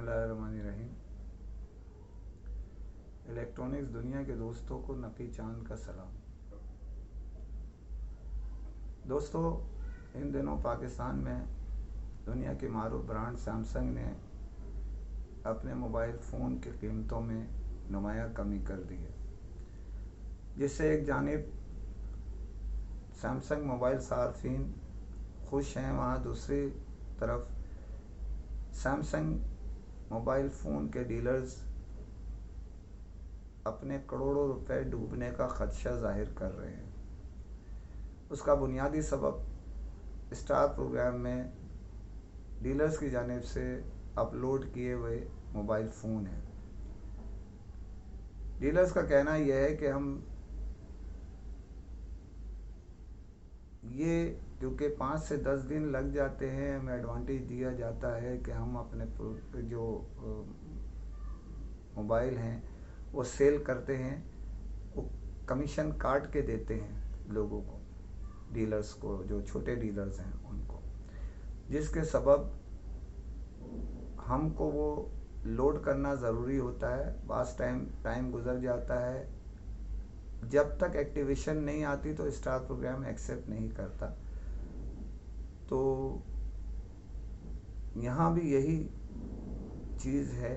बिस्मिल्लाहिर्रहमानिर्रहीम। इलेक्ट्रॉनिक्स दुनिया के दोस्तों को नकी चांद का सलाम। दोस्तों, इन दिनों पाकिस्तान में दुनिया के मारूफ ब्रांड सैमसंग ने अपने मोबाइल फ़ोन की कीमतों में नुमाया कमी कर दी है, जिससे एक जानिब सैमसंग मोबाइल सार्फिन खुश हैं, वहाँ दूसरी तरफ सैमसंग मोबाइल फ़ोन के डीलर्स अपने करोड़ों रुपए डूबने का ख़दशा ज़ाहिर कर रहे हैं। उसका बुनियादी सबब स्टार प्रोग्राम में डीलर्स की जानिब से अपलोड किए हुए मोबाइल फ़ोन हैं। डीलर्स का कहना यह है कि हम ये क्योंकि 5 से 10 दिन लग जाते हैं, हमें एडवांटेज दिया जाता है कि हम अपने जो मोबाइल हैं वो सेल करते हैं, वो कमीशन काट के देते हैं लोगों को, डीलर्स को, जो छोटे डीलर्स हैं उनको, जिसके सबब हमको वो लोड करना ज़रूरी होता है। बास टाइम गुज़र जाता है, जब तक एक्टिवेशन नहीं आती तो स्टार प्रोग्राम एक्सेप्ट नहीं करता। तो यहाँ भी यही चीज़ है,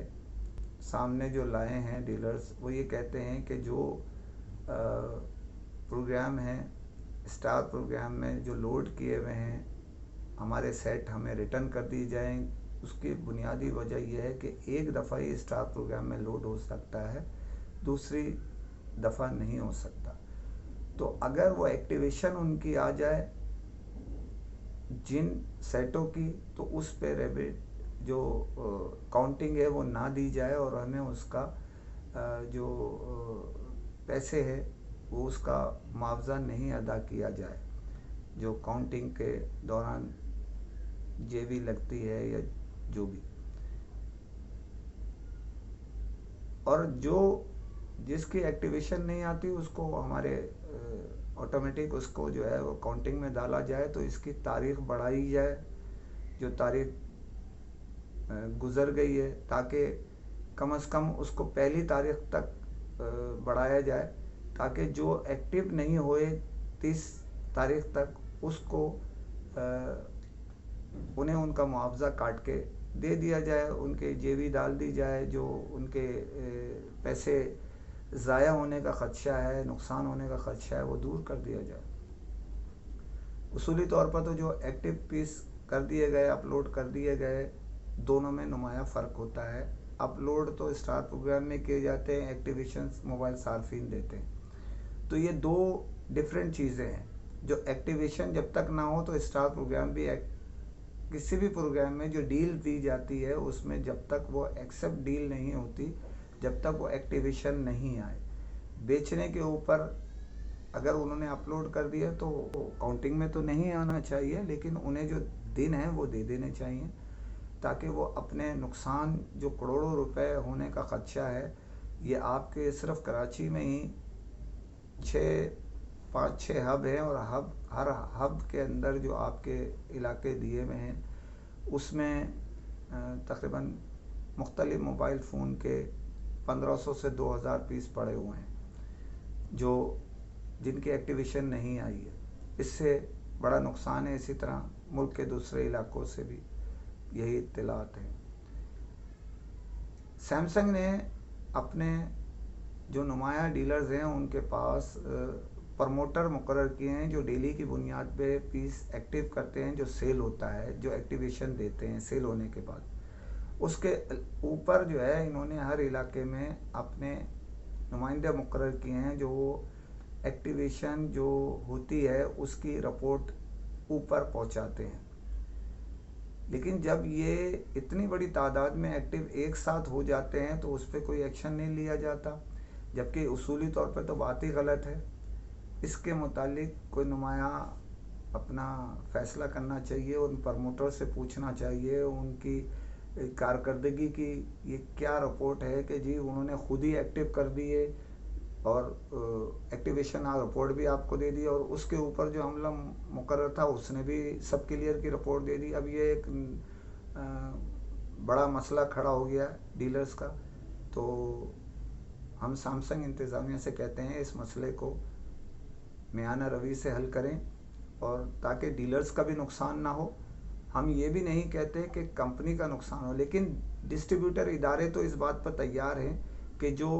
सामने जो लाए हैं डीलर्स, वो ये कहते हैं कि जो प्रोग्राम हैं स्टार प्रोग्राम में जो लोड किए हुए हैं हमारे सेट हमें रिटर्न कर दी जाएं। उसकी बुनियादी वजह यह है कि एक दफ़ा ही स्टार प्रोग्राम में लोड हो सकता है, दूसरी दफ़ा नहीं हो सकता। तो अगर वो एक्टिवेशन उनकी आ जाए जिन सेटों की, तो उस पे रेबिट जो काउंटिंग है वो ना दी जाए और हमें उसका जो पैसे है वो उसका मुआवजा नहीं अदा किया जाए, जो काउंटिंग के दौरान जेबी लगती है या जो भी। और जो जिसकी एक्टिवेशन नहीं आती उसको हमारे ऑटोमेटिक उसको जो है वो काउंटिंग में डाला जाए, तो इसकी तारीख बढ़ाई जाए, जो तारीख गुज़र गई है, ताकि कम से कम उसको पहली तारीख तक बढ़ाया जाए, ताकि जो एक्टिव नहीं हुए 30 तारीख तक उसको उन्हें उनका मुआवजा काट के दे दिया जाए, उनके जेबी डाल दी जाए, जो उनके पैसे ज़ाया होने का ख़दशा है, नुकसान होने का ख़दशा है, वो दूर कर दिया जाए। उसूली तौर पर तो जो एक्टिव पीस कर दिए गए, अपलोड कर दिए गए, दोनों में नुमाया फ़र्क होता है। अपलोड तो स्टार प्रोग्राम में किए जाते हैं, एक्टिवेशन मोबाइल सार्फिन देते हैं। तो ये दो डिफरेंट चीज़ें हैं। जो एक्टिवेशन जब तक ना हो तो स्टार प्रोग्राम भी किसी भी प्रोग्राम में जो डील दी जाती है उसमें जब तक वो एक्सेप्ट डील नहीं होती, जब तक वो एक्टिवेशन नहीं आए, बेचने के ऊपर अगर उन्होंने अपलोड कर दिया तो काउंटिंग में तो नहीं आना चाहिए, लेकिन उन्हें जो दिन है वो दे देने चाहिए, ताकि वो अपने नुकसान जो करोड़ों रुपए होने का ख़दशा है, ये आपके सिर्फ कराची में ही 5-6 हब हैं, और हर हब के अंदर जो आपके इलाके दिए हुए हैं उसमें तकरीबन मुख्तलिफ मोबाइल फ़ोन के 1500 से 2000 पीस पड़े हुए हैं, जो जिनकी एक्टिवेशन नहीं आई है। इससे बड़ा नुकसान है। इसी तरह मुल्क के दूसरे इलाकों से भी यही इत्तलात है। सैमसंग ने अपने जो नुमाया डीलर्स हैं उनके पास प्रमोटर मुकर्रर किए हैं, जो डेली की बुनियाद पे पीस एक्टिव करते हैं, जो सेल होता है, जो एक्टिवेशन देते हैं सेल होने के बाद। उसके ऊपर जो है इन्होंने हर इलाके में अपने नुमाइंदे मुकर्रर किए हैं, जो एक्टिवेशन जो होती है उसकी रिपोर्ट ऊपर पहुंचाते हैं। लेकिन जब ये इतनी बड़ी तादाद में एक्टिव एक साथ हो जाते हैं तो उस पर कोई एक्शन नहीं लिया जाता, जबकि उसूली तौर पर तो बात ही गलत है। इसके मुतालिक कोई नुमाया अपना फ़ैसला करना चाहिए, उन प्रमोटर से पूछना चाहिए उनकी कारकर्दगी की ये क्या रिपोर्ट है कि जी उन्होंने खुद ही एक्टिव कर दिए और एक्टिवेशन रिपोर्ट भी आपको दे दी, और उसके ऊपर जो अमला मुकर्रर था उसने भी सब क्लियर की रिपोर्ट दे दी। अब ये एक बड़ा मसला खड़ा हो गया डीलर्स का। तो हम सैमसंग इंतज़ामिया से कहते हैं इस मसले को मियाना रवि से हल करें, और ताकि डीलर्स का भी नुकसान ना हो। हम ये भी नहीं कहते कि कंपनी का नुकसान हो, लेकिन डिस्ट्रीब्यूटर इदारे तो इस बात पर तैयार हैं कि जो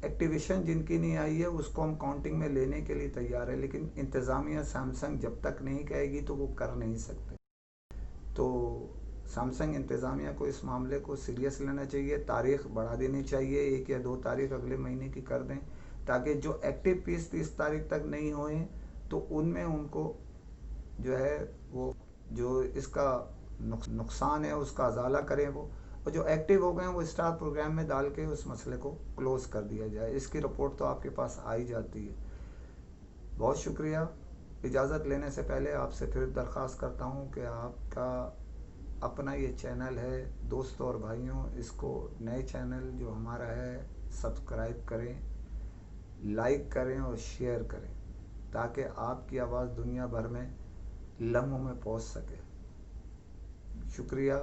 एक्टिवेशन जिनकी नहीं आई है उसको हम काउंटिंग में लेने के लिए तैयार है, लेकिन इंतज़ामिया सैमसंग जब तक नहीं कहेगी तो वो कर नहीं सकते। तो सैमसंग इंतज़ामिया को इस मामले को सीरियस लेना चाहिए, तारीख बढ़ा देनी चाहिए, 1 या 2 तारीख अगले महीने की कर दें, ताकि जो एक्टिव पीस 30 तारीख तक नहीं हुए तो उनमें उनको जो है वो जो इसका नुकसान है उसका अजाला करें वो, और जो एक्टिव हो गए हैं वो स्टार प्रोग्राम में डाल के उस मसले को क्लोज़ कर दिया जाए। इसकी रिपोर्ट तो आपके पास आ ही जाती है। बहुत शुक्रिया। इजाज़त लेने से पहले आपसे फिर दरख्वास्त करता हूँ कि आपका अपना ये चैनल है, दोस्तों और भाइयों, इसको नए चैनल जो हमारा है सब्सक्राइब करें, लाइक करें और शेयर करें, ताकि आपकी आवाज़ दुनिया भर में लम्हों में पहुंच सके। शुक्रिया।